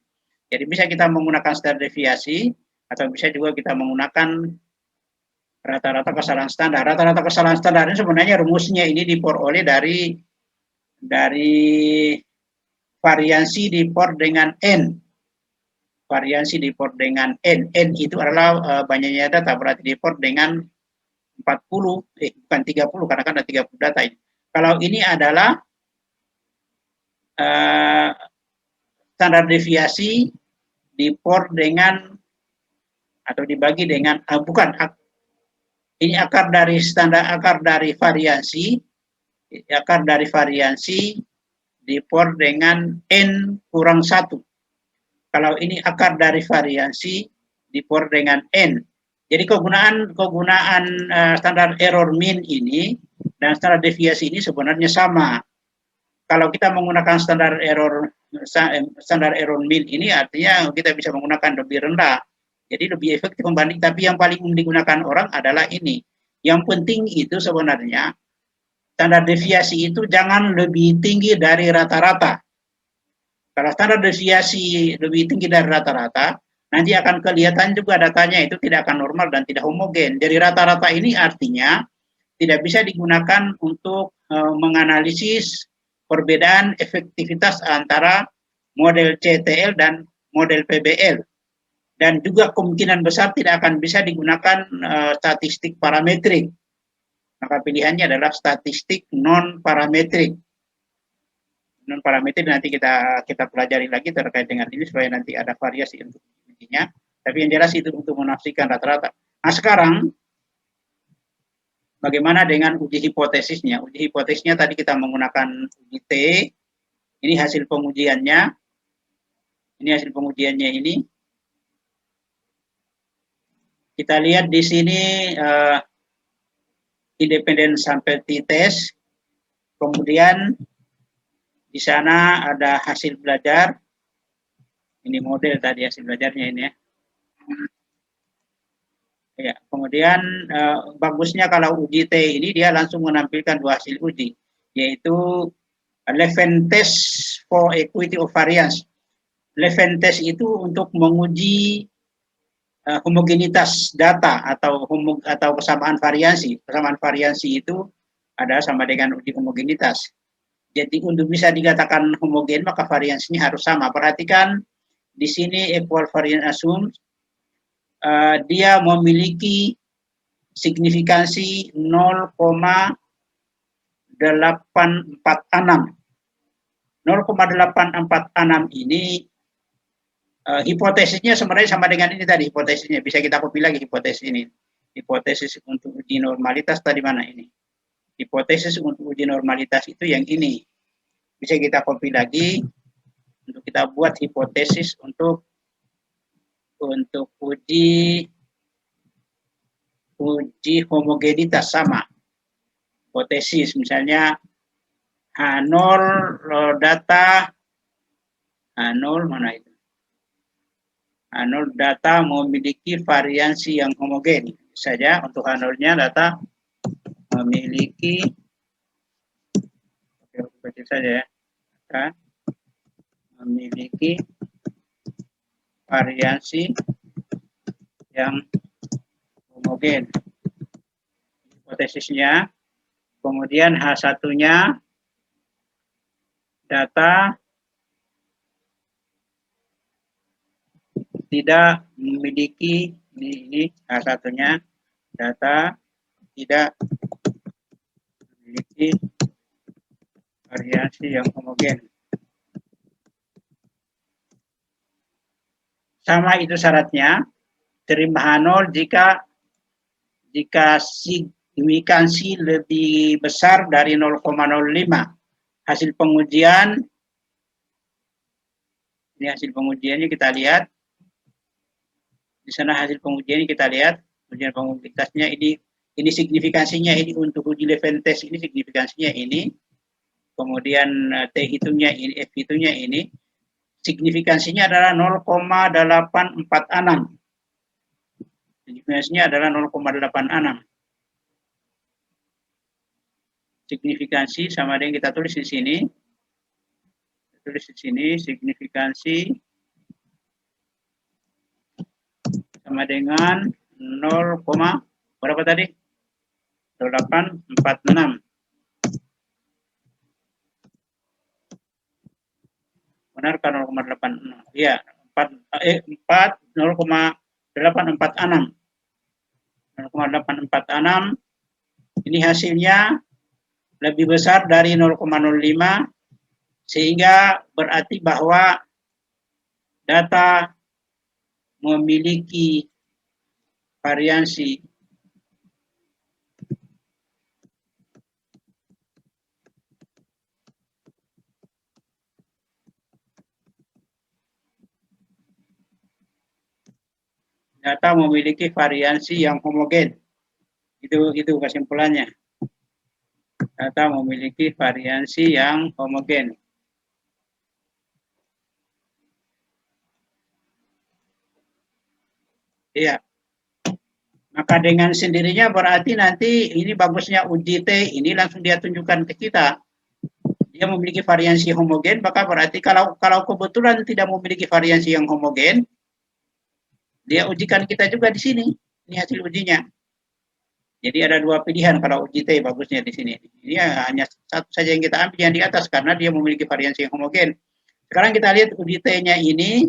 Jadi bisa kita menggunakan standar deviasi atau bisa juga kita menggunakan rata-rata kesalahan standar. Rata-rata kesalahan standar ini sebenarnya rumusnya ini diperoleh dari variansi diport dengan N. Variansi diport dengan N. N itu adalah banyaknya data, berarti diport dengan 40, bukan 30, karena kan ada 30 data ini. Kalau ini adalah standar deviasi diport dengan atau dibagi dengan ini akar dari variansi akar dari variansi dipor dengan N kurang 1. Kalau ini akar dari variansi dipor dengan N. Jadi kegunaan standar error mean ini dan standar deviasi ini sebenarnya sama. Kalau kita menggunakan standar error mean ini artinya kita bisa menggunakan lebih rendah. Jadi lebih efektif membanding, tapi yang paling digunakan orang adalah ini. Yang penting itu sebenarnya standar deviasi itu jangan lebih tinggi dari rata-rata. Kalau standar deviasi lebih tinggi dari rata-rata, nanti akan kelihatan juga datanya itu tidak akan normal dan tidak homogen. Jadi rata-rata ini artinya tidak bisa digunakan untuk menganalisis perbedaan efektivitas antara model CTL dan model PBL. Dan juga kemungkinan besar tidak akan bisa digunakan statistik parametrik. Maka pilihannya adalah statistik non-parametrik. Non-parametrik nanti kita pelajari lagi terkait dengan ini supaya nanti ada variasi untuk ujinya. Tapi yang jelas itu untuk menafsirkan rata-rata. Nah sekarang bagaimana dengan uji hipotesisnya? Uji hipotesisnya tadi kita menggunakan uji T. Ini hasil pengujiannya. Ini hasil pengujiannya ini. Kita lihat di sini independent sample t-test. Kemudian di sana ada hasil belajar. Ini model tadi hasil belajarnya ini ya. Ya, kemudian bagusnya kalau uji T ini dia langsung menampilkan dua hasil uji, yaitu Levene test for equity of variance. Levene test itu untuk menguji homogenitas data atau kesamaan variansi. Kesamaan variansi itu ada sama dengan uji homogenitas. Jadi untuk bisa dikatakan homogen maka variansinya harus sama. Perhatikan di sini equal variance assume dia memiliki signifikansi 0,846. 0,846 ini hipotesisnya sebenarnya sama dengan ini tadi, hipotesisnya bisa kita copy lagi hipotesis ini. Hipotesis untuk uji normalitas tadi mana ini? Hipotesis untuk uji normalitas itu yang ini. Bisa kita copy lagi untuk kita buat hipotesis untuk uji homogenitas sama. Hipotesis misalnya H0 data H0 mana itu? H0 data memiliki variansi yang homogen. Saja untuk H0-nya data memiliki oke saja ya. Data memiliki variansi yang homogen. Hipotesisnya. Kemudian H1-nya data tidak memiliki ini H1-nya data tidak memiliki variasi yang homogen. Sama itu syaratnya, terima H0 jika signifikansi lebih besar dari 0,05. Hasil pengujian, ini hasil pengujiannya kita lihat. Di sana hasil pengujiannya kita lihat, ujian homogenitasnya ini signifikansinya ini untuk uji Levene test ini signifikansinya ini. Kemudian T hitungnya ini, F hitungnya ini. Signifikansinya adalah 0,846. Signifikansinya adalah 0,86. Signifikansi sama dengan kita tulis di sini. Tulis di sini signifikansi sama dengan 0, berapa tadi? 0,846. Benar kan 0,86? Iya, 0,846. 0,846 ini hasilnya lebih besar dari 0,05 sehingga berarti bahwa data memiliki variansi data memiliki variansi yang homogen. Itu kesimpulannya. Data memiliki variansi yang homogen. Iya. Maka dengan sendirinya berarti nanti ini bagusnya uji T, ini langsung dia tunjukkan ke kita. Dia memiliki variansi homogen, maka berarti kalau kebetulan tidak memiliki variansi yang homogen, dia ujikan kita juga di sini. Ini hasil ujinya. Jadi ada dua pilihan kalau uji T bagusnya di sini. Ini hanya satu saja yang kita ambil yang di atas karena dia memiliki variansi yang homogen. Sekarang kita lihat uji T-nya ini,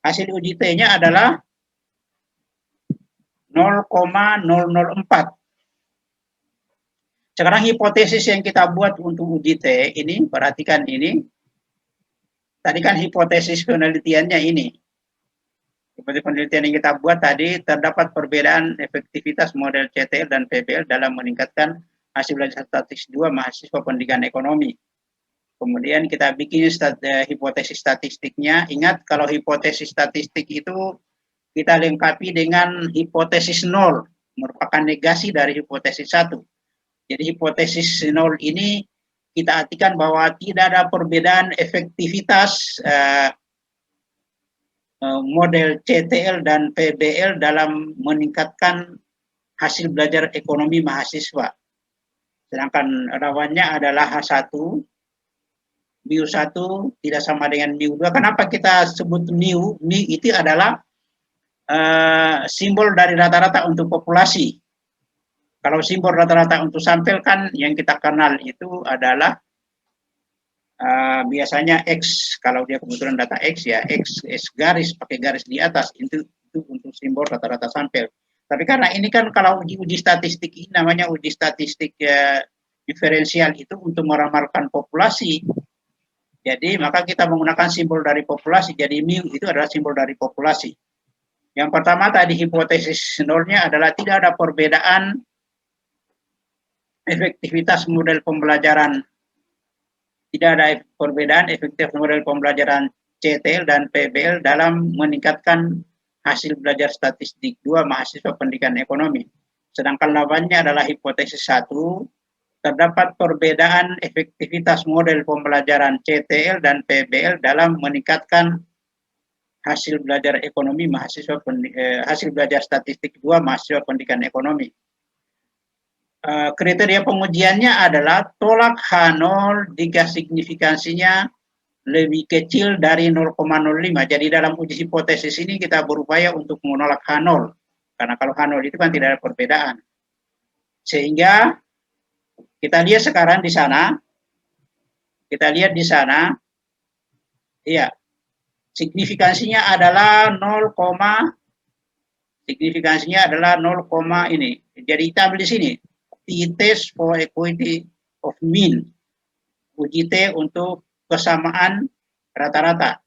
hasil uji T-nya adalah 0,004. Sekarang hipotesis yang kita buat untuk uji T ini, perhatikan ini. Tadi kan hipotesis penelitiannya ini. Hipotesis penelitian yang kita buat tadi, terdapat perbedaan efektivitas model CTL dan PBL dalam meningkatkan hasil belajar statistik 2 mahasiswa pendidikan ekonomi. Kemudian kita bikin hipotesis statistiknya. Ingat kalau hipotesis statistik itu kita lengkapi dengan hipotesis 0, merupakan negasi dari hipotesis 1. Jadi hipotesis 0 ini kita artikan bahwa tidak ada perbedaan efektivitas model CTL dan PBL dalam meningkatkan hasil belajar ekonomi mahasiswa. Sedangkan lawannya adalah H1, mu1 tidak sama dengan mu2. Kenapa kita sebut mu? Mu itu adalah simbol dari rata-rata untuk populasi. Kalau simbol rata-rata untuk sampel kan yang kita kenal itu adalah biasanya X. Kalau dia kebetulan data X ya X garis pakai garis di atas itu untuk simbol rata-rata sampel. Tapi karena ini kan kalau uji statistik ini namanya uji statistik diferensial itu untuk meramalkan populasi. Jadi maka kita menggunakan simbol dari populasi. Jadi mu itu adalah simbol dari populasi. Yang pertama tadi hipotesis nolnya adalah tidak ada perbedaan efektivitas model pembelajaran. Tidak ada perbedaan efektivitas model pembelajaran CTL dan PBL dalam meningkatkan hasil belajar statistik 2 mahasiswa pendidikan ekonomi. Sedangkan lawannya adalah hipotesis 1, terdapat perbedaan efektivitas model pembelajaran CTL dan PBL dalam meningkatkan hasil belajar ekonomi mahasiswa hasil belajar statistik 2 mahasiswa pendidikan ekonomi. Kriteria pengujiannya adalah tolak H0 jika signifikansinya lebih kecil dari 0,05. Jadi dalam uji hipotesis ini kita berupaya untuk menolak H0. Karena kalau H0 itu kan tidak ada perbedaan. Sehingga kita lihat sekarang di sana. Kita lihat di sana. Iya. Signifikansinya adalah 0, signifikansinya adalah 0, ini. Jadi kita ambil di sini. T-test for equity of mean. Uji T untuk kesamaan rata-rata.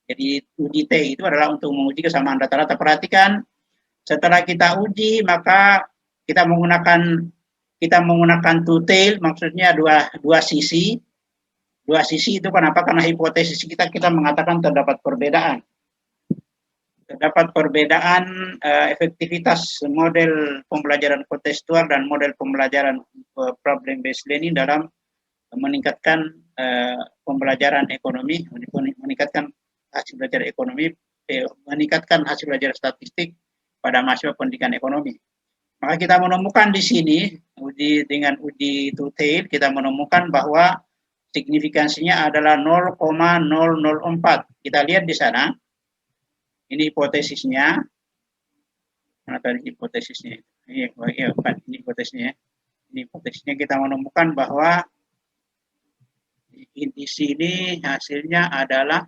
Jadi uji T itu adalah untuk menguji kesamaan rata-rata. Perhatikan, setelah kita uji maka kita menggunakan two tail, maksudnya dua sisi. Dua sisi itu kenapa? Karena hipotesis kita mengatakan terdapat perbedaan. Terdapat perbedaan efektivitas model pembelajaran kontekstual dan model pembelajaran problem based learning dalam meningkatkan pembelajaran ekonomi, meningkatkan hasil belajar ekonomi, meningkatkan hasil belajar statistik pada mahasiswa pendidikan ekonomi. Maka kita menemukan di sini dengan uji two tail kita menemukan bahwa signifikansinya adalah 0,004. Kita lihat di sana. Ini hipotesisnya. Mana tadi hipotesisnya? Ini hipotesisnya. Ini hipotesisnya kita menemukan bahwa di sini hasilnya adalah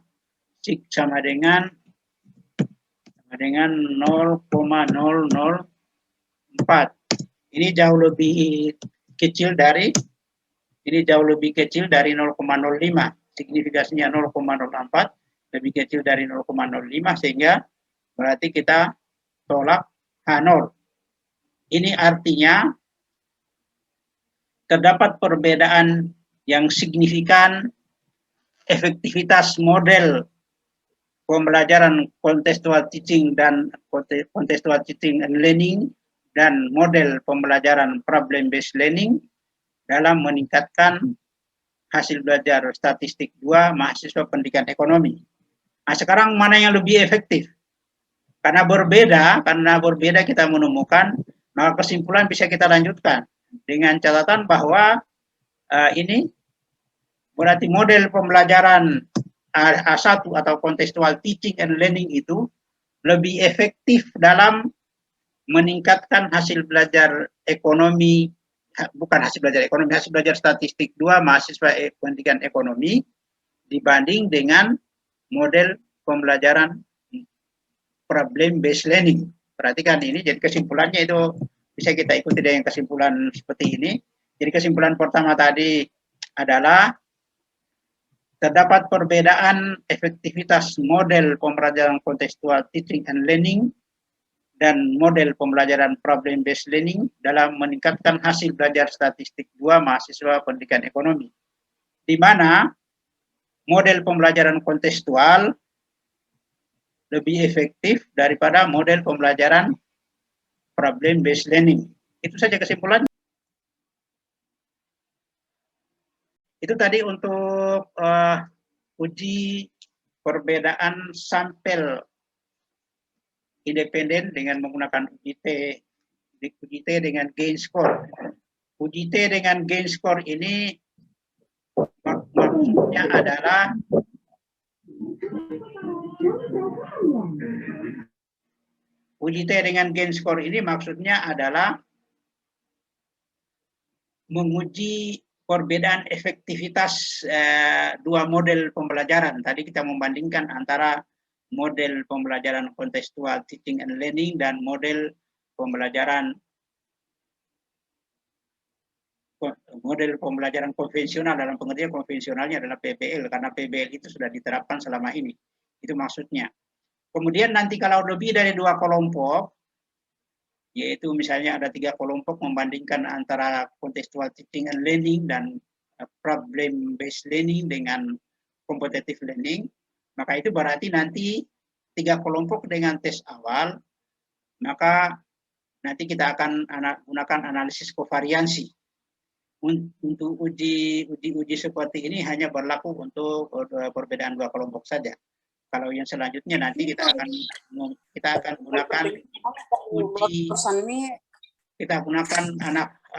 sig sama dengan 0,004. Ini jauh lebih kecil dari 0,05. Signifikasinya 0,04. Lebih kecil dari 0,05 sehingga berarti kita tolak H0. Ini artinya terdapat perbedaan yang signifikan efektivitas model pembelajaran contextual teaching dan contextual teaching and learning dan model pembelajaran problem based learning dalam meningkatkan hasil belajar statistik 2 mahasiswa pendidikan ekonomi. Nah, sekarang mana yang lebih efektif? Karena berbeda kita menemukan, maka kesimpulan bisa kita lanjutkan dengan catatan bahwa ini berarti model pembelajaran A1 atau contextual teaching and learning itu lebih efektif dalam meningkatkan hasil belajar ekonomi, bukan hasil belajar ekonomi, hasil belajar statistik 2 mahasiswa pendidikan ekonomi dibanding dengan model pembelajaran problem based learning. Perhatikan ini, jadi kesimpulannya itu bisa kita ikuti dengan kesimpulan seperti ini. Jadi kesimpulan pertama tadi adalah terdapat perbedaan efektivitas model pembelajaran contextual teaching and learning dan model pembelajaran problem based learning dalam meningkatkan hasil belajar statistik 2 mahasiswa pendidikan ekonomi. Di mana model pembelajaran kontekstual lebih efektif daripada model pembelajaran problem based learning. Itu saja kesimpulannya. Itu tadi untuk uji perbedaan sampel independen dengan menggunakan uji T dengan gain score. Uji T dengan gain score ini maksudnya adalah menguji perbedaan efektivitas dua model pembelajaran. Tadi kita membandingkan antara model pembelajaran contextual teaching and learning dan model pembelajaran konvensional. Dalam pengertian konvensionalnya adalah PBL, karena PBL itu sudah diterapkan selama ini. Itu maksudnya. Kemudian nanti kalau lebih dari dua kelompok, yaitu misalnya ada 3 kelompok membandingkan antara contextual teaching and learning dan problem based learning dengan competitive learning, maka itu berarti nanti 3 kelompok dengan tes awal, maka nanti kita akan gunakan analisis kovariansi. Untuk uji seperti ini hanya berlaku untuk perbedaan 2 kelompok saja. Kalau yang selanjutnya nanti kita akan gunakan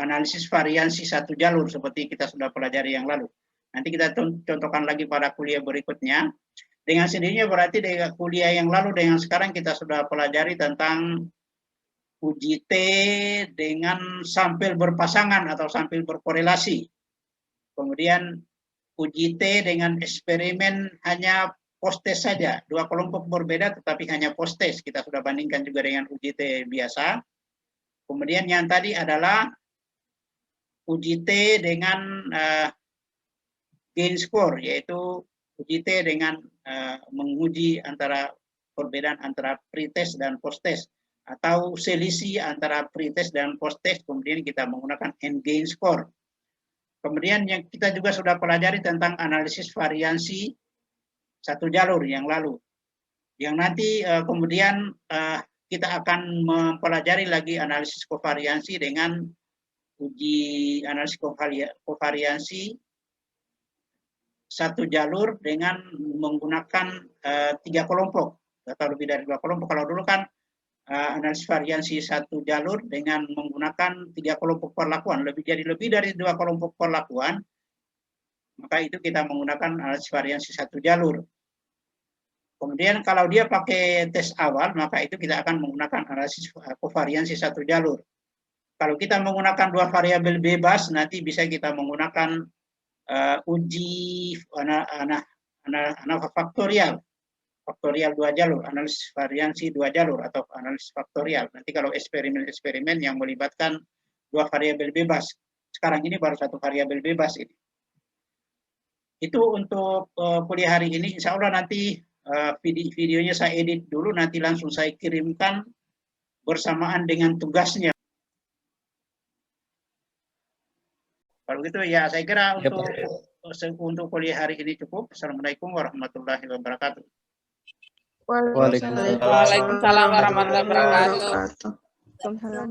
analisis variansi satu jalur seperti kita sudah pelajari yang lalu. Nanti kita contohkan lagi pada kuliah berikutnya. Dengan sendirinya berarti dengan kuliah yang lalu dengan sekarang kita sudah pelajari tentang uji T dengan sampel berpasangan atau sampel berkorelasi. Kemudian uji T dengan eksperimen hanya post-test saja. 2 kelompok berbeda tetapi hanya post-test. Kita sudah bandingkan juga dengan uji T biasa. Kemudian yang tadi adalah uji T dengan gain score, yaitu uji T dengan menguji antara perbedaan antara pre-test dan post-test, atau selisih antara pre-test dan post-test, kemudian kita menggunakan end gain score. Kemudian yang kita juga sudah pelajari tentang analisis variansi satu jalur yang lalu. Yang nanti kemudian kita akan mempelajari lagi analisis kovariansi dengan uji analisis kovariansi satu jalur dengan menggunakan 3 kelompok atau lebih dari 2 kelompok. Kalau dulu kan analisis variansi satu jalur dengan menggunakan 3 kelompok perlakuan, lebih dari 2 kelompok perlakuan, maka itu kita menggunakan analisis variansi satu jalur. Kemudian kalau dia pakai tes awal, maka itu kita akan menggunakan analisis kovariansi satu jalur. Kalau kita menggunakan 2 variabel bebas, nanti bisa kita menggunakan uji faktorial 2 jalur, analisis variansi 2 jalur atau analisis faktorial. Nanti kalau eksperimen yang melibatkan 2 variabel bebas. Sekarang ini baru 1 variabel bebas ini. Itu untuk kuliah hari ini. Insya Allah nanti videonya saya edit dulu, nanti langsung saya kirimkan bersamaan dengan tugasnya. Kalau gitu ya saya kira untuk kuliah hari ini cukup. Assalamualaikum warahmatullahi wabarakatuh. Waalaikumsalam. Waalaikumsalam warahmatullahi wabarakatuh. Waalaikumsalam.